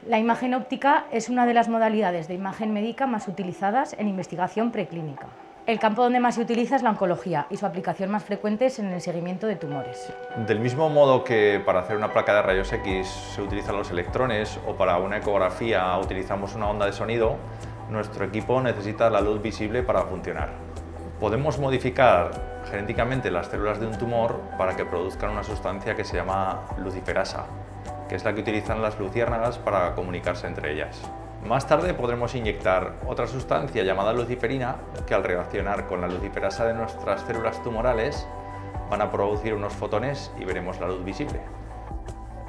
La imagen óptica es una de las modalidades de imagen médica más utilizadas en investigación preclínica. El campo donde más se utiliza es la oncología y su aplicación más frecuente es en el seguimiento de tumores. Del mismo modo que para hacer una placa de rayos X se utilizan los electrones o para una ecografía utilizamos una onda de sonido, nuestro equipo necesita la luz visible para funcionar. Podemos modificar genéticamente las células de un tumor para que produzcan una sustancia que se llama luciferasa, que es la que utilizan las luciérnagas para comunicarse entre ellas. Más tarde podremos inyectar otra sustancia llamada luciferina que al reaccionar con la luciferasa de nuestras células tumorales van a producir unos fotones y veremos la luz visible.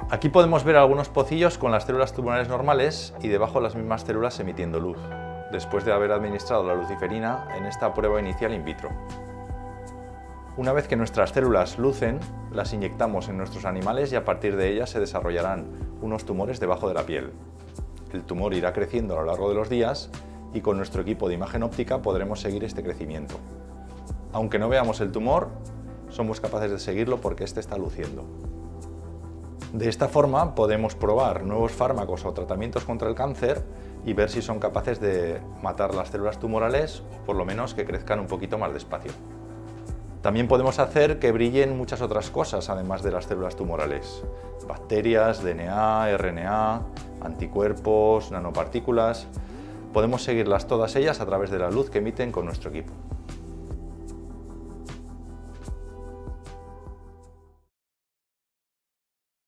Aquí podemos ver algunos pocillos con las células tumorales normales y debajo las mismas células emitiendo luz, después de haber administrado la luciferina en esta prueba inicial in vitro. Una vez que nuestras células lucen, las inyectamos en nuestros animales y a partir de ellas se desarrollarán unos tumores debajo de la piel. El tumor irá creciendo a lo largo de los días y con nuestro equipo de imagen óptica podremos seguir este crecimiento. Aunque no veamos el tumor, somos capaces de seguirlo porque éste está luciendo. De esta forma podemos probar nuevos fármacos o tratamientos contra el cáncer y ver si son capaces de matar las células tumorales o por lo menos que crezcan un poquito más despacio. También podemos hacer que brillen muchas otras cosas además de las células tumorales. Bacterias, DNA, RNA, anticuerpos, nanopartículas. Podemos seguirlas todas ellas a través de la luz que emiten con nuestro equipo.